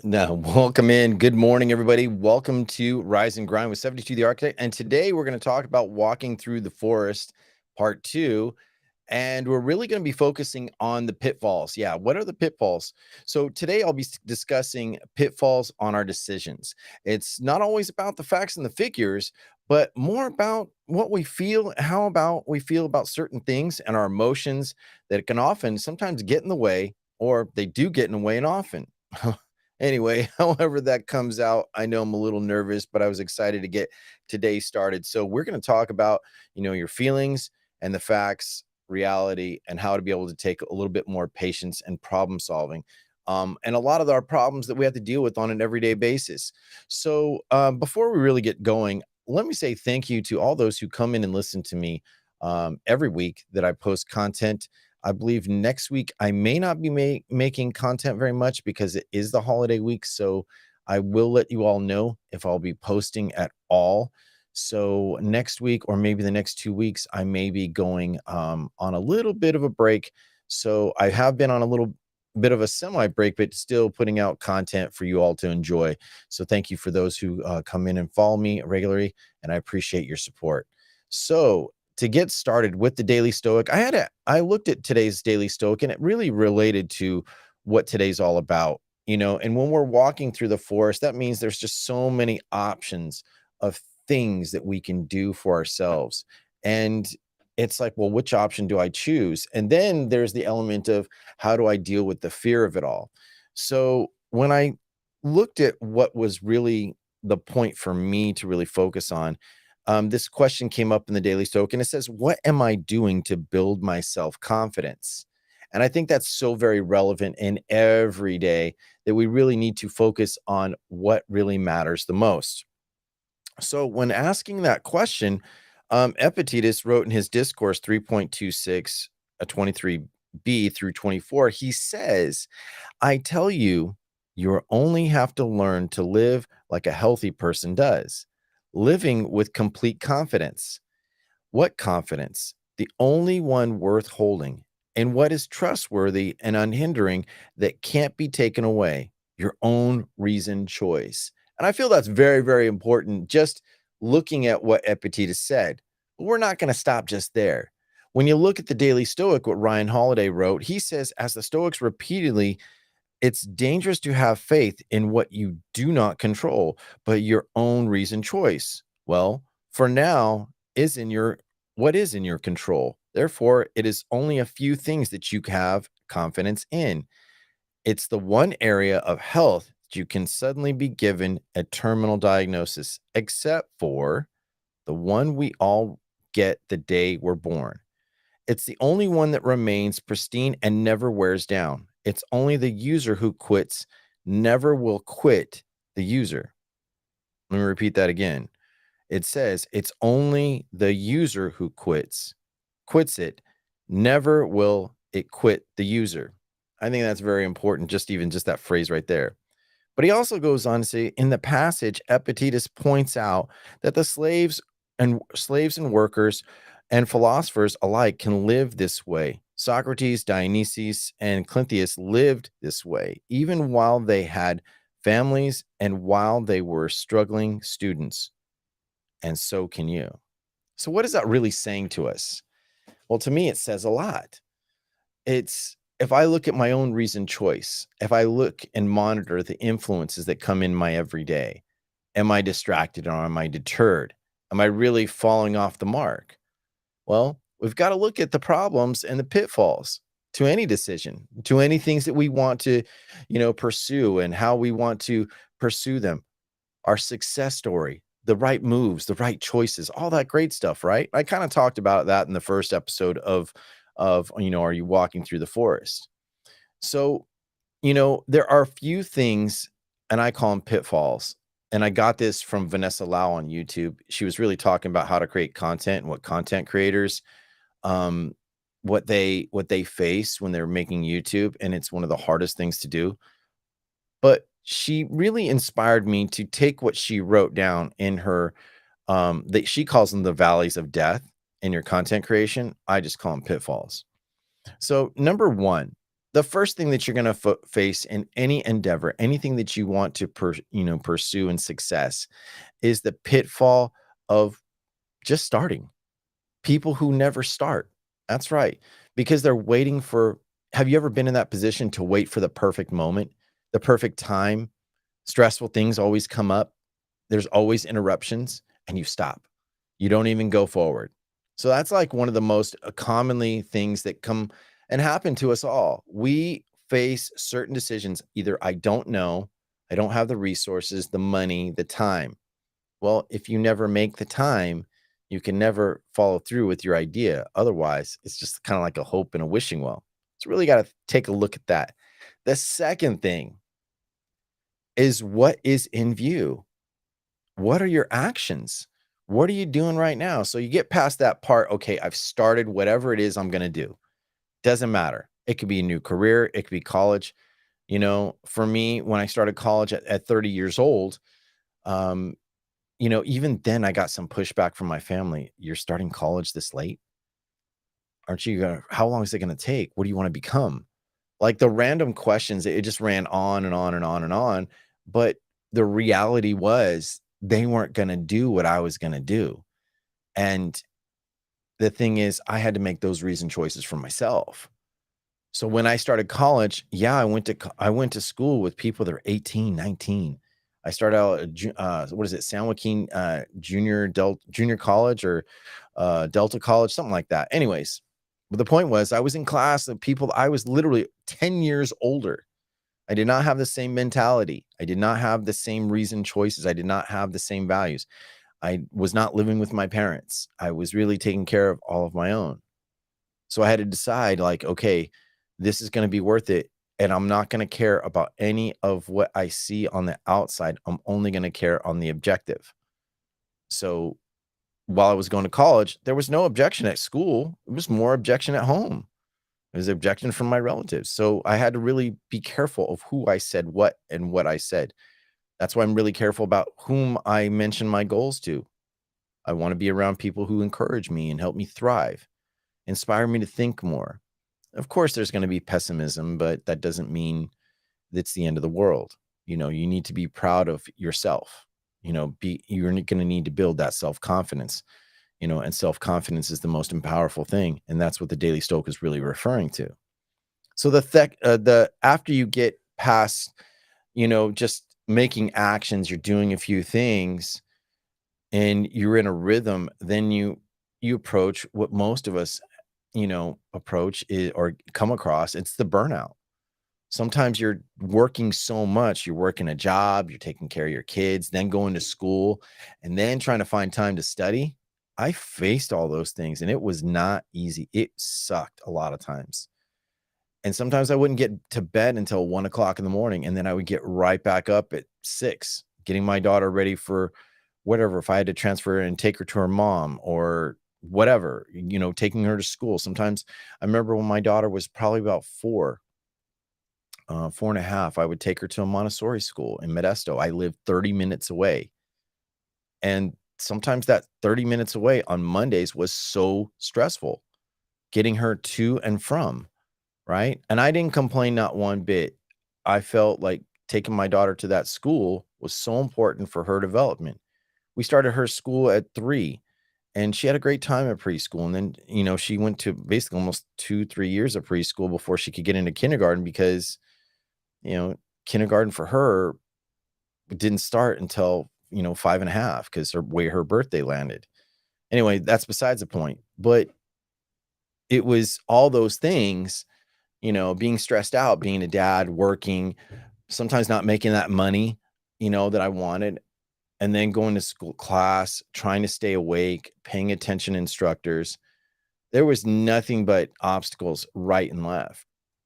No, welcome in. Good morning, everybody. Welcome to Rise and Grind with 72 the Architect. And today we're going to talk about walking through the forest, part two. And we're really going to be focusing on the pitfalls. Yeah, what are the pitfalls? So today I'll be discussing pitfalls on our decisions. It's not always about the facts and the figures, but more about what we feel, how about we feel about certain things and our emotions that can often sometimes get in the way, or they do get in the way and often. Anyway, however that comes out, I know I'm a little nervous, but I was excited to get today started. So we're going to talk about, your feelings and the facts, reality, and how to be able to take a little bit more patience and problem solving. And a lot of our problems that we have to deal with on an everyday basis. So before we really get going, let me say thank you to all those who come in and listen to me every week that I post content. I believe next week I may not be making content very much because it is the holiday week. So I will let you all know if I'll be posting at all. So next week, or maybe the next 2 weeks, I may be going on a little bit of a break. So I have been on a little bit of a semi break, but still putting out content for you all to enjoy. So thank you for those who come in and follow me regularly, and I appreciate your support. So to get started with the Daily Stoic, I looked at today's Daily Stoic, and it really related to what today's all about. And when we're walking through the forest, that means there's just so many options of things that we can do for ourselves. And it's like, well, which option do I choose? And then there's the element of how do I deal with the fear of it all? So when I looked at what was really the point for me to really focus on, this question came up in the Daily Stoic, and it says, what am I doing to build my self-confidence? And I think that's so very relevant in every day that we really need to focus on what really matters the most. So when asking that question, Epictetus wrote in his discourse 3.26, 23b through 24, he says, I tell you, you only have to learn to live like a healthy person does, living with complete confidence. What confidence? The only one worth holding, and what is trustworthy and unhindering that can't be taken away, your own reasoned choice. And I feel that's very, very important, just looking at what Epictetus said. But we're not going to stop just there. When you look at the Daily Stoic, what Ryan Holiday wrote, he says, as the Stoics repeatedly, it's dangerous to have faith in what you do not control, but your own reasoned choice. Well, for now is in your what is in your control. Therefore, it is only a few things that you have confidence in. It's the one area of health that you can suddenly be given a terminal diagnosis, except for the one we all get the day we're born. It's the only one that remains pristine and never wears down. It's only the user who quits, never will quit the user. Let me repeat that again. It says it's only the user who quits it, never will it quit the user. I think that's very important, just that phrase right there. But he also goes on to say in the passage, Epictetus points out that the slaves and workers and philosophers alike can live this way. Socrates, Dionysius, and Clytius lived this way, even while they had families and while they were struggling students. And so can you. So, what is that really saying to us? Well, to me, it says a lot. It's if I look at my own reasoned choice, if I look and monitor the influences that come in my everyday, am I distracted or am I deterred? Am I really falling off the mark? Well, we've got to look at the problems and the pitfalls to any decision, to any things that we want to, pursue and how we want to pursue them. Our success story, the right moves, the right choices, all that great stuff, right? I kind of talked about that in the first episode of are you walking through the forest? So, there are a few things, and I call them pitfalls. And I got this from Vanessa Lau on YouTube. She was really talking about how to create content and what content creators, um, what they face when they're making YouTube, and it's one of the hardest things to do. But she really inspired me to take what she wrote down in her, that she calls them the valleys of death in your content creation. I just call them pitfalls. So number one. The first thing that you're going to face in any endeavor, anything that you want to pursue in success, is the pitfall of just starting. People who never start. That's right. Because they're waiting for, have you ever been in that position to wait for the perfect moment, the perfect time? Stressful things always come up. There's always interruptions and you stop. You don't even go forward. So that's like one of the most commonly things that come and happen to us all. We face certain decisions. Either I don't know, I don't have the resources, the money, the time. Well, if you never make the time, you can never follow through with your idea. Otherwise, it's just kind of like a hope and a wishing well. So really got to take a look at that. The second thing is what is in view. What are your actions? What are you doing right now? So you get past that part. Okay, I've started whatever it is I'm going to do. Doesn't matter. It could be a new career. It could be college. For me, when I started college at 30 years old, um, even then I got some pushback from my family. You're starting college this late? Aren't you gonna, how long is it going to take? What do you want to become? Like the random questions, it just ran on and on and on and on. But the reality was they weren't going to do what I was going to do. And the thing is, I had to make those reason choices for myself. So when I started college, yeah, I went to school with people that are 18, 19. I started out at what is it, San Joaquin Junior College or Delta College, something like that. Anyways, but the point was, I was in class of people. I was literally 10 years older. I did not have the same mentality. I did not have the same reason choices. I did not have the same values. I was not living with my parents. I was really taking care of all of my own. So I had to decide, like, okay, this is going to be worth it. And I'm not going to care about any of what I see on the outside. I'm only going to care on the objective. So while I was going to college, there was no objection at school. It was more objection at home. It was objection from my relatives. So I had to really be careful of who I said what and what I said. That's why I'm really careful about whom I mention my goals to. I want to be around people who encourage me and help me thrive, inspire me to think more. Of course, there's going to be pessimism, but that doesn't mean it's the end of the world. You need to be proud of yourself. You're going to need to build that self-confidence, and self-confidence is the most powerful thing. And that's what the Daily Stoic is really referring to. So the after you get past, just making actions, you're doing a few things and you're in a rhythm, then you approach what most of us, approach or come across. It's the burnout. Sometimes you're working so much, you're working a job, you're taking care of your kids, then going to school, and then trying to find time to study. I faced all those things and it was not easy. It sucked a lot of times. And sometimes I wouldn't get to bed until 1 o'clock in the morning. And then I would get right back up at 6, getting my daughter ready for whatever. If I had to transfer and take her to her mom or whatever, taking her to school. Sometimes I remember when my daughter was probably about 4.5, I would take her to a Montessori school in Modesto. I lived 30 minutes away. And sometimes that 30 minutes away on Mondays was so stressful, getting her to and from. Right? And I didn't complain not one bit. I felt like taking my daughter to that school was so important for her development. We started her school at 3 and she had a great time at preschool. And then, she went to basically almost 2, 3 years of preschool before she could get into kindergarten because, kindergarten for her didn't start until, 5.5 because her birthday landed. Anyway, that's besides the point. But it was all those things, being stressed out, being a dad, working, sometimes not making that money, that I wanted, and then going to school class, trying to stay awake, paying attention to instructors. There was nothing but obstacles right and left.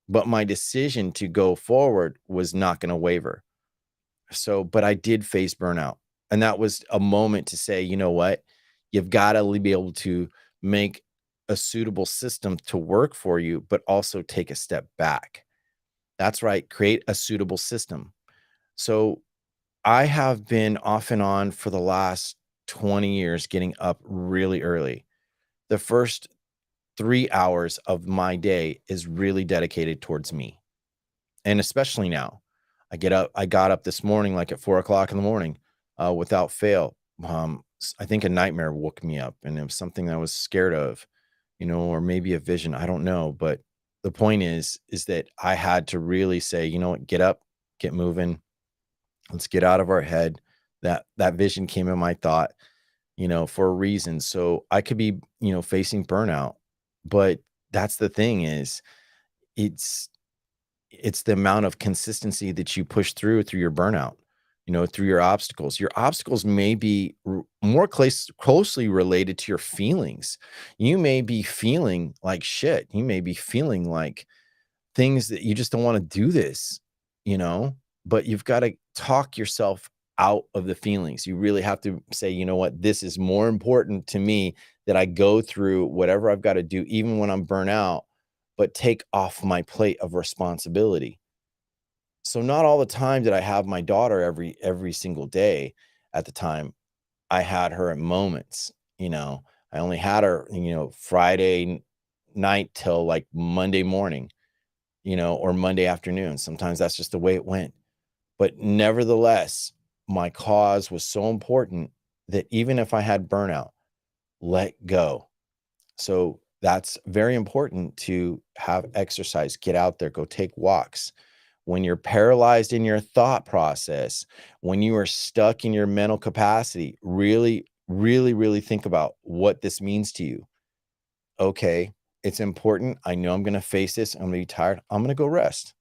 But my decision to go forward was not going to waver. So, but I did face burnout. And that was a moment to say, you know what? You've got to be able to make a suitable system to work for you, but also take a step back. That's right. Create a suitable system. So I have been off and on for the last 20 years getting up really early. The first 3 hours of my day is really dedicated towards me. And especially now, I got up this morning, like at 4 o'clock in the morning, without fail. I think a nightmare woke me up, and it was something that I was scared of, or maybe a vision. I don't know. But the point is that I had to really say, you know what, get up, get moving. Let's get out of our head. That vision came in my thought, for a reason. So I could be, facing burnout. But that's the thing is it's it's the amount of consistency that you push through your burnout, through your obstacles. Your obstacles may be more closely related to your feelings. You may be feeling like shit. You may be feeling like things that you just don't want to do this, you know, but you've got to talk yourself out of the feelings. You really have to say, you know what, this is more important to me that I go through whatever I've got to do, even when I'm burnt out, but take off my plate of responsibility. So not all the time did I have my daughter every single day. At the time, I had her at moments, you know. I only had her, Friday night till like Monday morning, or Monday afternoon. Sometimes that's just the way it went. But nevertheless, my cause was so important that even if I had burnout, let go. So that's very important to have exercise, get out there, go take walks. When you're paralyzed in your thought process, when you are stuck in your mental capacity, really, really, really think about what this means to you. Okay, it's important. I know I'm going to face this. I'm going to be tired. I'm going to go rest.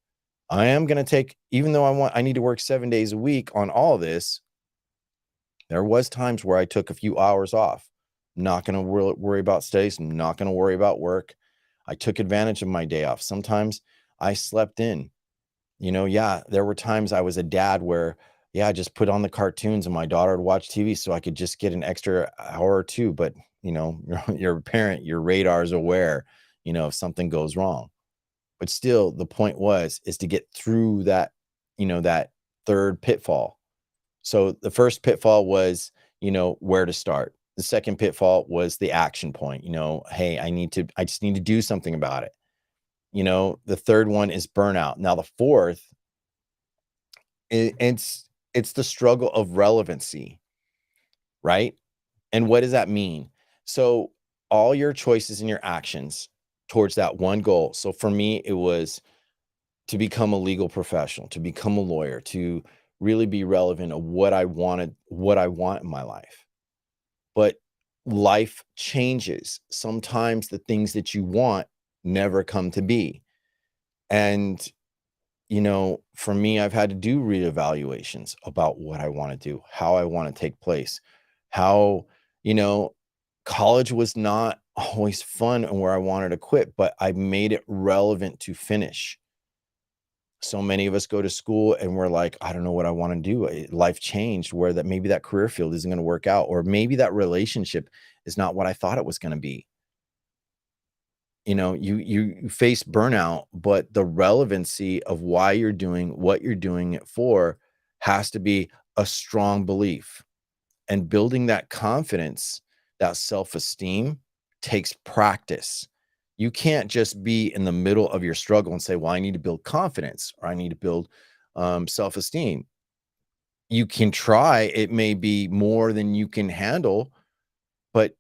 I am going to take, even though I need to work 7 days a week on all this, there was times where I took a few hours off. I'm not going to worry about studies. I'm not going to worry about work. I took advantage of my day off. Sometimes I slept in. Yeah, there were times I was a dad where, yeah, I just put on the cartoons and my daughter would watch TV so I could just get an extra hour or two. But, you're a parent, your radar is aware, if something goes wrong. But still, the point is to get through that third pitfall. So the first pitfall was, where to start. The second pitfall was the action point, hey, I just need to do something about it. The third one is burnout. Now the fourth, it's the struggle of relevancy, right? And what does that mean? So all your choices and your actions towards that one goal. So for me, it was to become a legal professional, to become a lawyer, to really be relevant of what I want in my life. But life changes. Sometimes the things that you want never come to be. And, for me, I've had to do reevaluations about what I want to do, how I want to take place, how, you know, college was not always fun and where I wanted to quit, but I made it relevant to finish. So many of us go to school and we're like, I don't know what I want to do. Life changed where that maybe that career field isn't going to work out, or maybe that relationship is not what I thought it was going to be. You face burnout, but the relevancy of why you're doing what you're doing it for has to be a strong belief. And building that confidence, that self-esteem takes practice. You can't just be in the middle of your struggle and say, well, I need to build confidence or I need to build self-esteem. You can try, it may be more than you can handle, but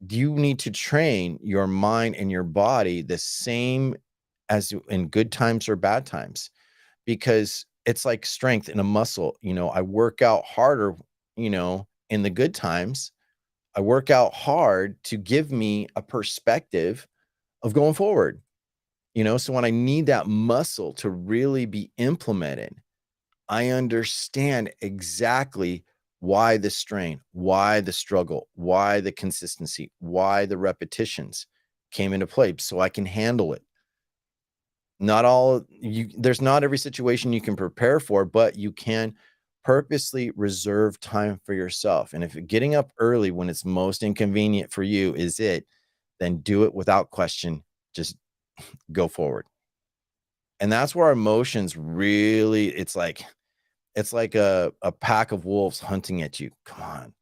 you need to train your mind and your body the same as in good times or bad times, because it's like strength in a muscle. I work out harder, in the good times. I work out hard to give me a perspective of going forward. So when I need that muscle to really be implemented, I understand exactly why the strain, why the struggle, why the consistency, why the repetitions came into play so I can handle it. There's not every situation you can prepare for, but you can purposely reserve time for yourself. And if getting up early when it's most inconvenient for you is it, then do it without question. Just go forward. And that's where emotions really, it's like a pack of wolves hunting at you. Come on.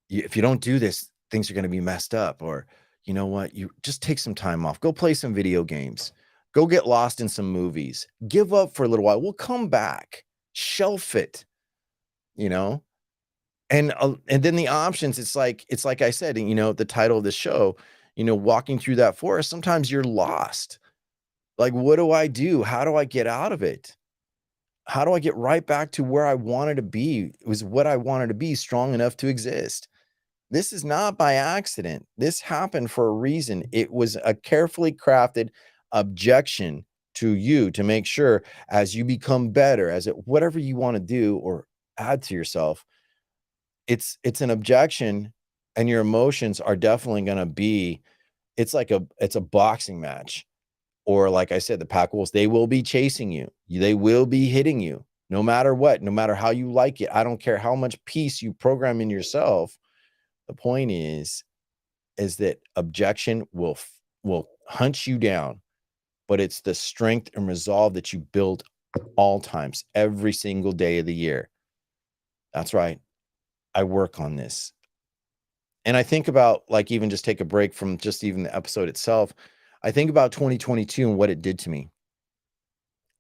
If you don't do this, things are going to be messed up. Or, you know what? You just take some time off. Go play some video games. Go get lost in some movies. Give up for a little while. We'll come back. Shelf it, you know? And then the options, it's like I said, the title of the show, walking through that forest, sometimes you're lost. Like, what do I do? How do I get out of it? How do I get right back to where I wanted to be? It was what I wanted to be, strong enough to exist. This is not by accident. This happened for a reason. It was a carefully crafted objection to you to make sure as you become better, whatever you want to do or add to yourself, it's an objection, and your emotions are definitely going to be, it's a boxing match. Or like I said, the pack wolves, they will be chasing you. They will be hitting you no matter what, no matter how you like it. I don't care how much peace you program in yourself. The point is that objection will hunt you down, but it's the strength and resolve that you build all times, every single day of the year. That's right. I work on this. And I think about, like, even just take a break from just even the episode itself. I think about 2022 and what it did to me,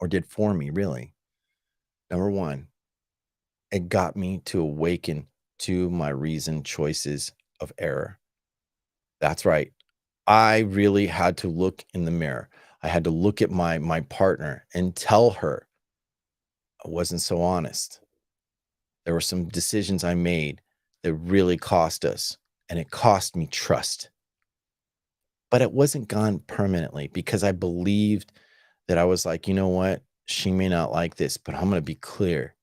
or did for me, really. Number one, it got me to awaken to my reasoned choices of error. That's right. I really had to look in the mirror. I had to look at my partner and tell her I wasn't so honest. There were some decisions I made that really cost us, and it cost me trust. But it wasn't gone permanently, because I believed that I was like, you know what? She may not like this, but I'm going to be clear.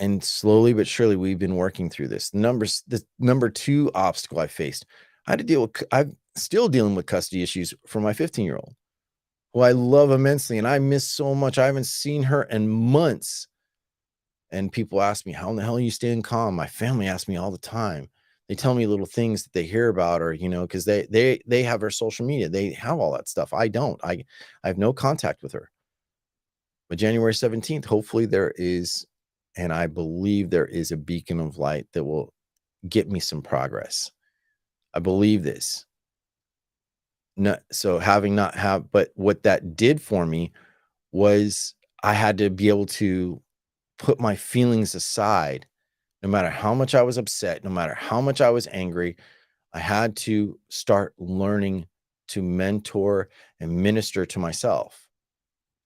And slowly but surely, we've been working through this. The number two obstacle I faced, I'm still dealing with custody issues for my 15-year-old, who I love immensely, and I miss so much. I haven't seen her in months. And people ask me, how in the hell are you staying calm? My family asks me all the time. They tell me little things that they hear about her, because they have her social media. They have all that stuff. I don't. I have no contact with her. But January 17th, hopefully there is, and I believe there is, a beacon of light that will get me some progress. I believe this. But what that did for me was I had to be able to put my feelings aside. No matter how much I was upset, no matter how much I was angry, I had to start learning to mentor and minister to myself.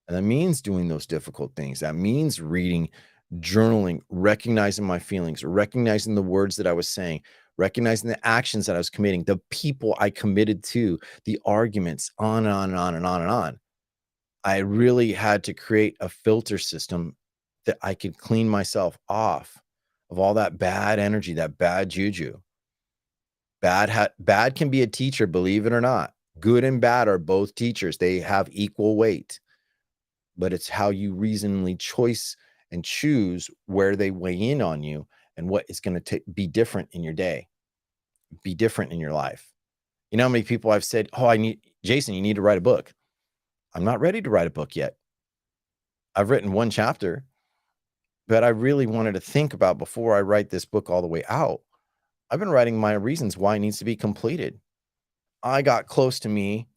And that means doing those difficult things. That means reading, journaling, recognizing my feelings, recognizing the words that I was saying, recognizing the actions that I was committing, the people I committed to, the arguments, on and on and on and on and on. I really had to create a filter system that I could clean myself off of all that bad energy, that bad juju. Bad can be a teacher, believe it or not. Good and bad are both teachers. They have equal weight. But it's how you reasonably choose and choose where they weigh in on you, and what is going to be different in your day, be different in your life. You know how many people I've said, Jason, you need to write a book. I'm not ready to write a book yet. I've written one chapter, but I really wanted to think about, before I write this book all the way out, I've been writing my reasons why it needs to be completed. I got close to me,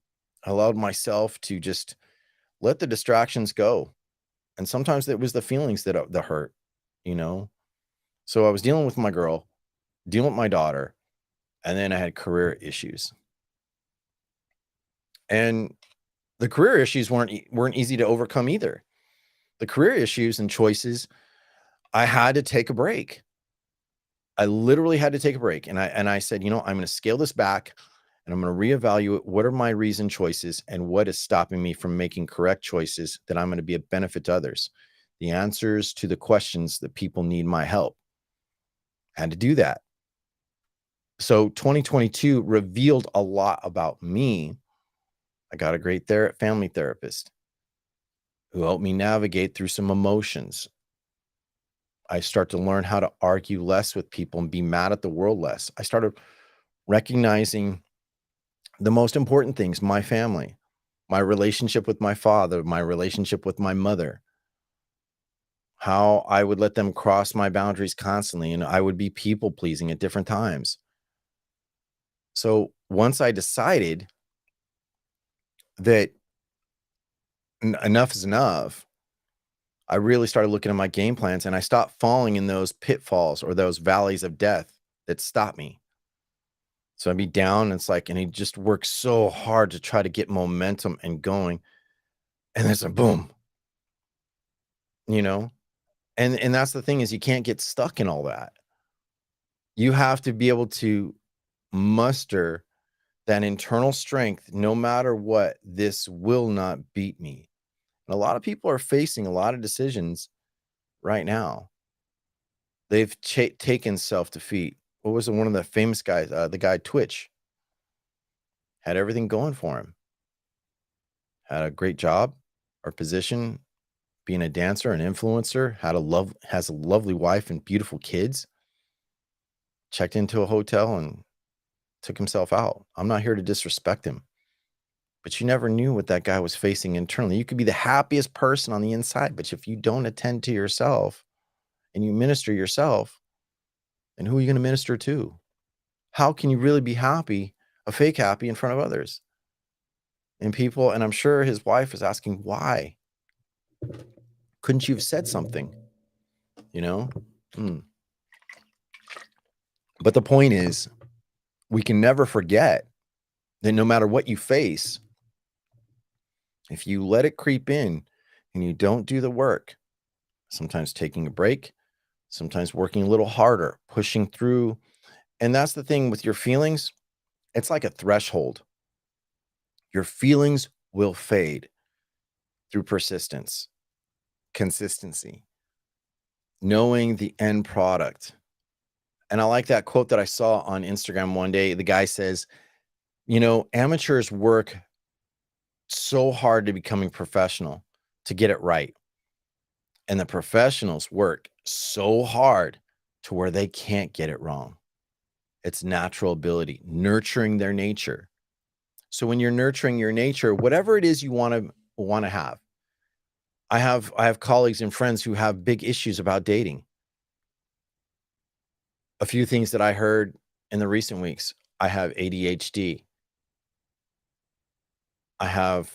allowed myself to just let the distractions go. And sometimes it was the feelings that hurt, So I was dealing with my girl, dealing with my daughter, and then I had career issues. And the career issues weren't easy to overcome either. The career issues and choices, I had to take a break. I literally had to take a break. And I said, I'm going to scale this back, and I'm going to reevaluate what are my reason choices and what is stopping me from making correct choices that I'm going to be a benefit to others. The answers to the questions that people need my help. I had to do that. So 2022 revealed a lot about me. I got a great family therapist who helped me navigate through some emotions. I start to learn how to argue less with people and be mad at the world less. I started recognizing the most important things: my family, my relationship with my father, my relationship with my mother, how I would let them cross my boundaries constantly, and I would be people pleasing at different times. So once I decided that enough is enough. I really started looking at my game plans and I stopped falling in those pitfalls or those valleys of death that stop me. So I'd be down, and it's like, and he just works so hard to try to get momentum and going. And it's a boom, you know? And that's the thing is you can't get stuck in all that. You have to be able to muster that internal strength no matter what. This will not beat me. And a lot of people are facing a lot of decisions right now. They've taken self-defeat. What was it? One of the famous guys, the guy Twitch, had everything going for him. Had a great job or position, being a dancer, an influencer, has a lovely wife and beautiful kids. Checked into a hotel and took himself out. I'm not here to disrespect him, but you never knew what that guy was facing internally. You could be the happiest person on the inside, but if you don't attend to yourself and you minister yourself, then who are you going to minister to? How can you really be happy, a fake happy in front of others? And people, and I'm sure his wife is asking, why? Couldn't you have said something? You know? But the point is, we can never forget that no matter what you face, if you let it creep in and you don't do the work, sometimes taking a break, sometimes working a little harder, pushing through. And that's the thing with your feelings, it's like a threshold. Your feelings will fade through persistence, consistency, knowing the end product. And I like that quote that I saw on Instagram one day. The guy says, amateurs work so hard to becoming professional to get it right. And the professionals work so hard to where they can't get it wrong. It's natural ability, nurturing their nature. So when you're nurturing your nature, whatever it is you want to have. I have colleagues and friends who have big issues about dating. A few things that I heard in the recent weeks. I have ADHD. I have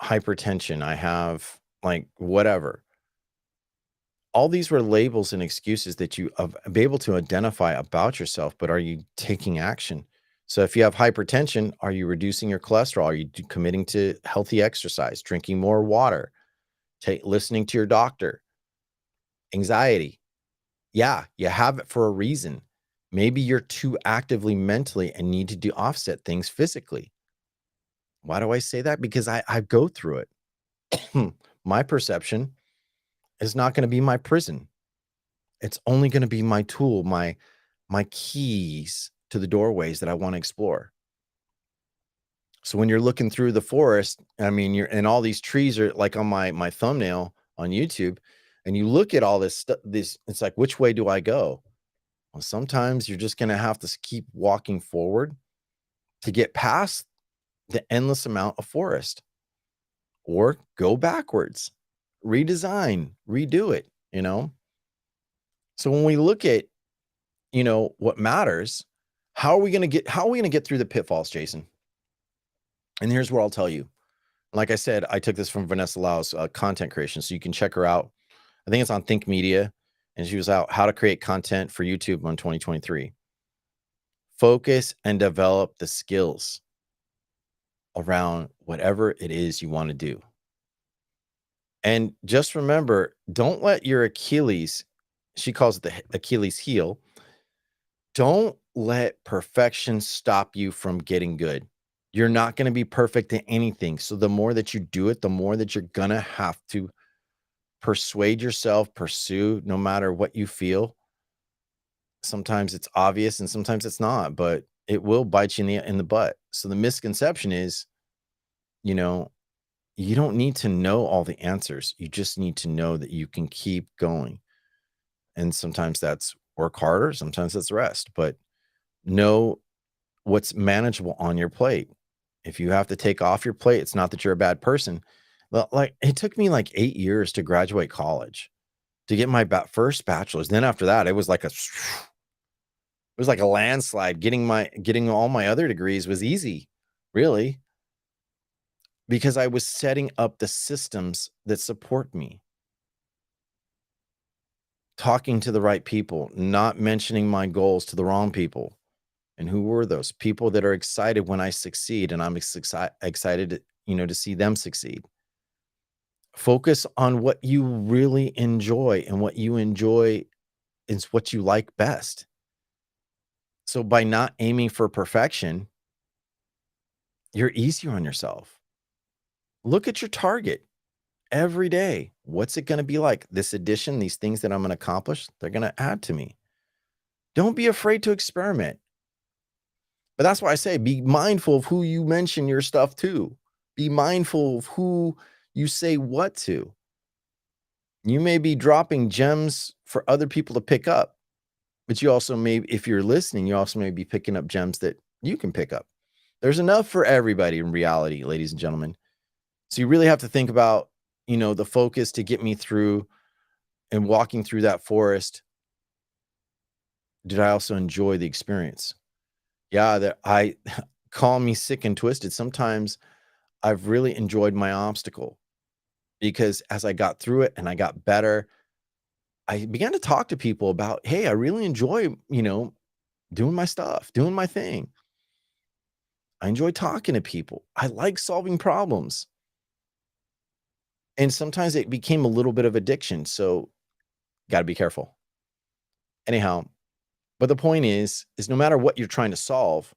hypertension. I have whatever. All these were labels and excuses that you be able to identify about yourself, but are you taking action? So if you have hypertension, are you reducing your cholesterol? Are you committing to healthy exercise, drinking more water, listening to your doctor? Anxiety. Yeah, you have it for a reason. Maybe you're too actively mentally and need to offset things physically. Why do I say that? Because I go through it. My perception is not going to be my prison. It's only going to be my tool, my keys to the doorways that I want to explore. So when you're looking through the forest, I mean, and all these trees are like on my thumbnail on YouTube, and you look at all this stuff, it's like, which way do I go? Well, sometimes you're just going to have to keep walking forward to get past the endless amount of forest, or go backwards, redesign, redo it, So when we look at, what matters, how are we going to get through the pitfalls, Jason? And here's what I'll tell you. Like I said, I took this from Vanessa Lau's content creation, so you can check her out. I think it's on Think Media, and she was out how to create content for YouTube on 2023. Focus and develop the skills around whatever it is you want to do. And just remember, don't let your Achilles, she calls it the Achilles heel, don't let perfection stop you from getting good. You're not going to be perfect at anything. So the more that you do it, the more that you're going to have to persuade yourself, pursue, no matter what you feel. Sometimes it's obvious and sometimes it's not, but it will bite you in the butt. So the misconception is, you don't need to know all the answers. You just need to know that you can keep going. And sometimes that's work harder. Sometimes that's rest, but know what's manageable on your plate. If you have to take off your plate, it's not that you're a bad person. Like it took me 8 years to graduate college, to get my first bachelor's. Then after that, it was like a landslide. Getting all my other degrees was easy, really, because I was setting up the systems that support me, talking to the right people, not mentioning my goals to the wrong people. And who were those people that are excited when I succeed and I'm excited to, to see them succeed. Focus on what you really enjoy, and what you enjoy is what you like best. So by not aiming for perfection, you're easier on yourself. Look at your target every day. What's it going to be like? This addition, these things that I'm going to accomplish, they're going to add to me. Don't be afraid to experiment. But that's why I say be mindful of who you mention your stuff to. Be mindful of who you say what to. You may be dropping gems for other people to pick up, but you also may, if you're listening, you also may be picking up gems that you can pick up. There's enough for everybody in reality, ladies and gentlemen. So you really have to think about, the focus to get me through and walking through that forest. Did I also enjoy the experience? Yeah, that I call me sick and twisted. Sometimes I've really enjoyed my obstacle, because as I got through it and I got better, I began to talk to people about, hey, I really enjoy, doing my stuff, doing my thing. I enjoy talking to people. I like solving problems. And sometimes it became a little bit of addiction. So got to be careful. Anyhow, but the point is no matter what you're trying to solve,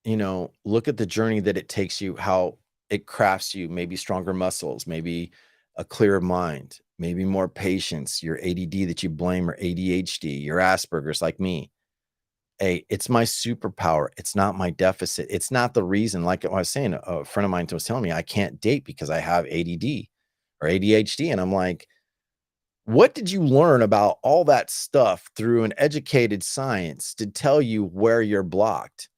look at the journey that it takes you, how it crafts you, maybe stronger muscles, maybe a clearer mind, maybe more patience, your ADD that you blame, or ADHD, your Asperger's like me. Hey, it's my superpower. It's not my deficit. It's not the reason. Like I was saying, a friend of mine was telling me I can't date because I have ADD or ADHD. And I'm like, what did you learn about all that stuff through an educated science to tell you where you're blocked?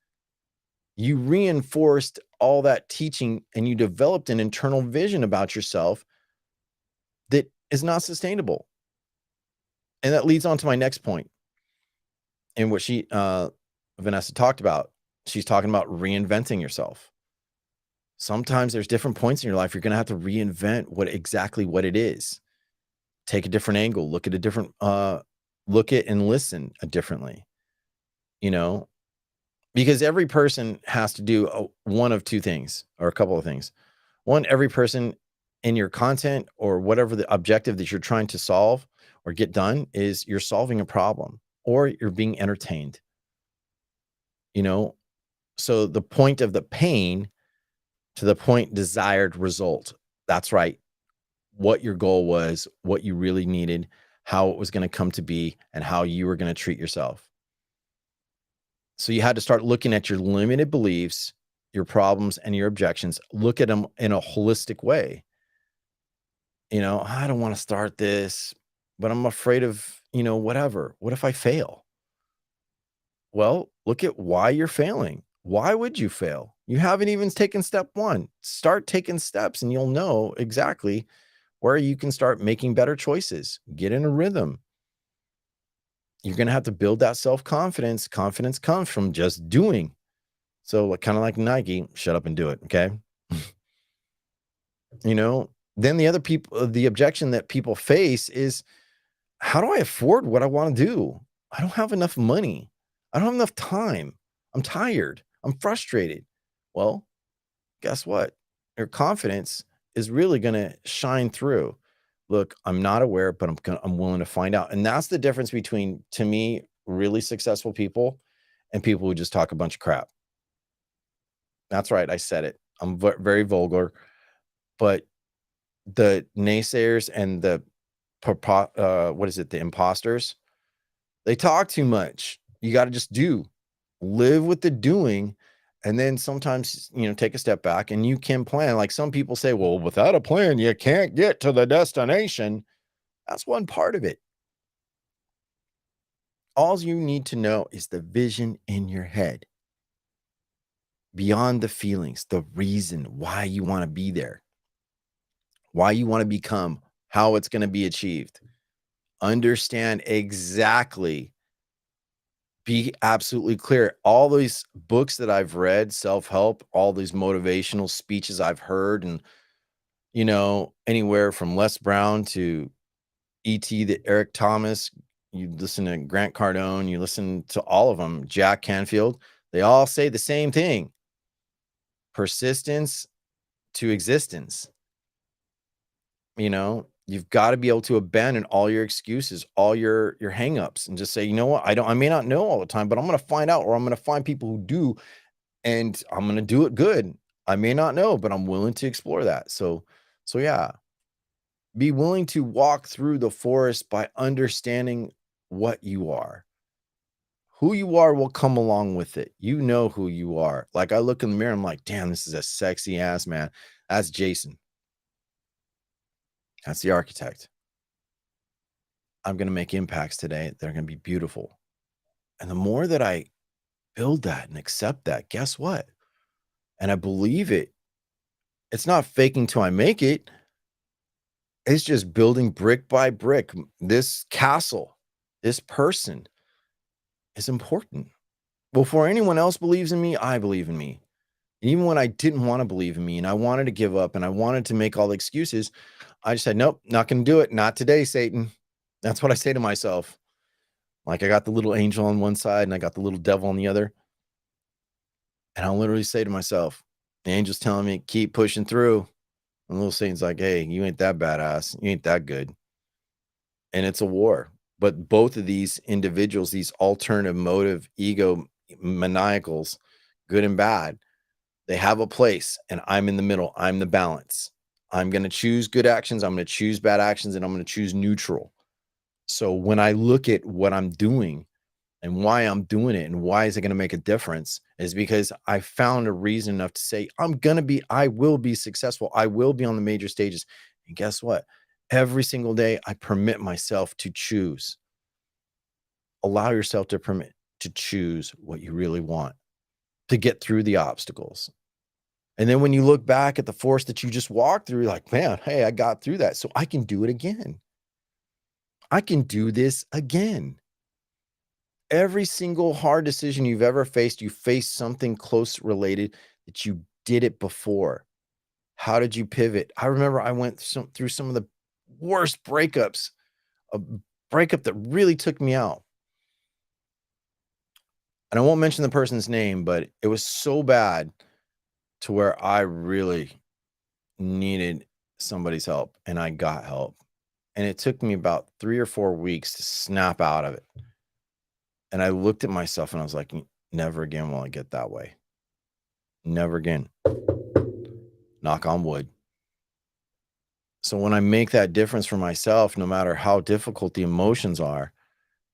You reinforced all that teaching and you developed an internal vision about yourself that is not sustainable. And that leads on to my next point, and what Vanessa talked about. She's talking about reinventing yourself. Sometimes there's different points in your life you're going to have to reinvent exactly what it is. Take a different angle, look at a different look at and listen differently. Because every person has to do one of two things, or a couple of things. One, every person in your content or whatever the objective that you're trying to solve or get done is, you're solving a problem or you're being entertained. So the point of the pain to the point desired result. That's right. What your goal was, what you really needed, how it was going to come to be, and how you were going to treat yourself. So you had to start looking at your limited beliefs, your problems, and your objections. Look at them in a holistic way. I don't want to start this, but I'm afraid of, whatever. What if I fail? Well, look at why you're failing. Why would you fail? You haven't even taken step one. Start taking steps and you'll know exactly where you can start making better choices. Get in a rhythm. You're going to have to build that self-confidence. Confidence comes from just doing. So kind of like Nike, shut up and do it. Okay. Then the objection that people face is, how do I afford what I want to do? I don't have enough money. I don't have enough time. I'm tired. I'm frustrated. Well, guess what? Your confidence is really going to shine through. Look, I'm not aware, but I'm willing to find out. And that's the difference between, to me, really successful people and people who just talk a bunch of crap. That's right. I said it. I'm very vulgar, but the naysayers and the the imposters, they talk too much. You got to just do, live with the doing. And then sometimes, take a step back and you can plan. Like some people say, well, without a plan, you can't get to the destination. That's one part of it. All you need to know is the vision in your head, beyond the feelings, the reason why you want to be there, why you want to become, how it's going to be achieved. Understand exactly, be absolutely clear. All these books that I've read, self-help, all these motivational speeches I've heard, and, anywhere from Les Brown to E.T., the Eric Thomas, you listen to Grant Cardone, you listen to all of them, Jack Canfield, they all say the same thing: persistence to existence. You've got to be able to abandon all your excuses, all your hangups, and just say, you know what, I may not know all the time, but I'm going to find out, or I'm going to find people who do, and I'm going to do it good. I may not know, but I'm willing to explore that. So yeah, be willing to walk through the forest by understanding what you are. Who you are will come along with it. You know who you are. Like, I look in the mirror, I'm like, damn, this is a sexy ass man. That's Jason. That's the architect. I'm going to make impacts today. They're going to be beautiful. And the more that I build that and accept that, guess what? And I believe it. It's not faking till I make it. It's just building brick by brick. This castle, this person is important. Before anyone else believes in me, I believe in me. And even when I didn't want to believe in me and I wanted to give up and I wanted to make all the excuses, I just said, nope, not going to do it. Not today, Satan. That's what I say to myself. Like, I got the little angel on one side and I got the little devil on the other. And I'll literally say to myself, the angel's telling me, keep pushing through. And little Satan's like, hey, you ain't that badass. You ain't that good. And it's a war. But both of these individuals, these alternative motive, ego maniacals, good and bad, they have a place. And I'm in the middle. I'm the balance. I'm going to choose good actions. I'm going to choose bad actions. And I'm going to choose neutral. So when I look at what I'm doing and why I'm doing it and why is it going to make a difference, is because I found a reason enough to say, I will be successful. I will be on the major stages. And guess what? Every single day, I permit myself to choose. Allow yourself to choose what you really want, to get through the obstacles. And then when you look back at the force that you just walked through, you're like, man, hey, I got through that. So I can do it again. I can do this again. Every single hard decision you've ever faced, you faced something close related that you did it before. How did you pivot? I remember I went through some of the worst breakups, a breakup that really took me out. And I won't mention the person's name, but it was so bad to where I really needed somebody's help, and I got help. And it took me about 3 or 4 weeks to snap out of it. And I looked at myself and I was like, never again will I get that way. Never again. Knock on wood. So when I make that difference for myself, no matter how difficult the emotions are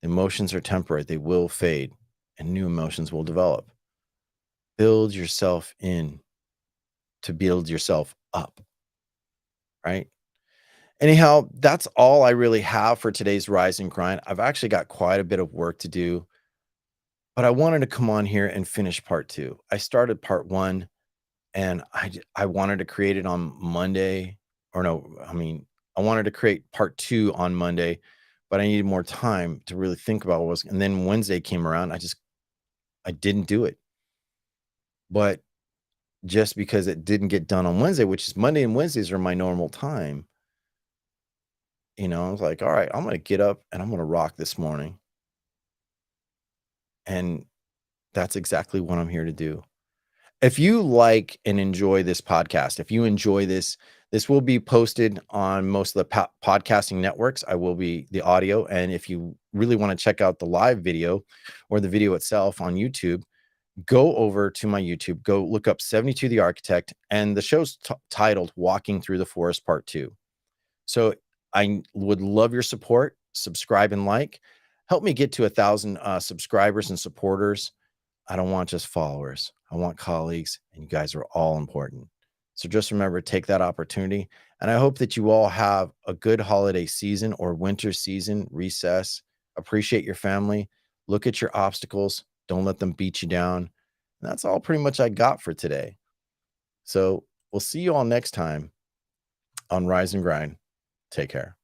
temporary. They will fade and new emotions will develop. Build yourself in to build yourself up, right? Anyhow, that's all I really have for today's Rise and Grind. I've actually got quite a bit of work to do, but I wanted to come on here and finish part 2. I started part 1 and I wanted to create it on Monday, or no, I wanted to create part 2 on Monday, but I needed more time to really think about what was, and then Wednesday came around. I didn't do it. But just because it didn't get done on Wednesday, which is Monday and Wednesdays are my normal time, I was like, all right, I'm going to get up and I'm going to rock this morning. And that's exactly what I'm here to do. If you like and enjoy this podcast, if you enjoy this will be posted on most of the podcasting networks. I will be the audio. And if you really want to check out the live video or the video itself on YouTube, go over to my YouTube, go look up 72 the Architect, and the show's titled Walking Through the Forest Part 2. So I would love your support. Subscribe and like. Help me get to 1,000 subscribers and supporters. I don't want just followers. I want colleagues, and you guys are all important. So just remember, take that opportunity. And I hope that you all have a good holiday season or winter season, recess. Appreciate your family. Look at your obstacles. Don't let them beat you down. And that's all pretty much I got for today. So we'll see you all next time on Rise and Grind. Take care.